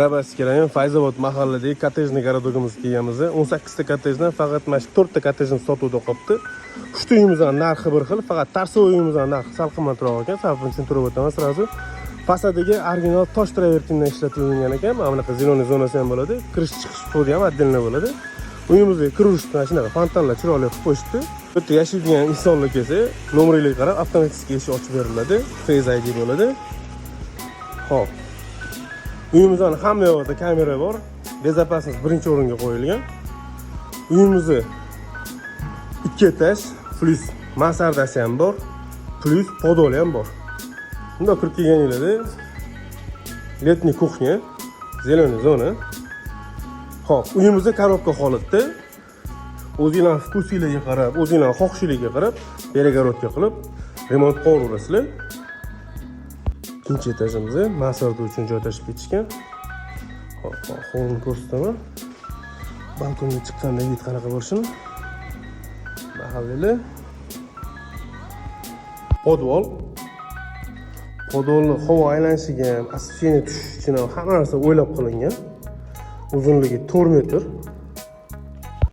Rabasga rayon Fayzobod mahalladagi kottejni garadogimizga kelganmiz. 18 ta kottejdan faqat mana shu 4 ta kottejni sotuvda qolibdi. 3 ta uyimizning narxi bir xil, faqat tarsoy uyimizning narxi sal qimmatroq ekan. Sababini tushuntirib o'taman sразу. Fasadagi original tosh travertindan ishlatilgan ekan. Mana bunaqa zeleniy zonasi ham bo'ladi. Kirish chiqish vhodi ham отдельно bo'ladi. Uyimizga kirish bilan shunaqa fontanlar chiroyli qilib qo'yishdi. Bu yerda yashaydigan insonlar kelsa, nomeriga qarab avtomatik eshik ochib beriladi. Face ID bo'ladi. Xo'p. Uyimizning hamma yoqida kamera bor. Bezopasnost birinchi o'ringa qo'yilgan. Uyimizni 2 etaj plus mansardasi ham bor, plus podol ham bor. Bunda kirib kelganinglarda letniy kuxnya, zeleniy zona. Xo'p, uyimizda korobka holatda. O'zingizlar vkusingizga qarab, o'zingizlar xohishingizga qarab, перегородка qilib remont qilaverasizlar. Ikkinchi etajimizda mansarda uchun joy tashib ketishgan. Hop, hovlini ko'rsataman. Balkonga chiqqanda hid qanaqa bo'lishini. Mahalliy podvol. Podvolni havo aylanishiga ham, освещение tushishi uchun ham hamma narsa o'ylab qilingan. Uzunligi 4 metr.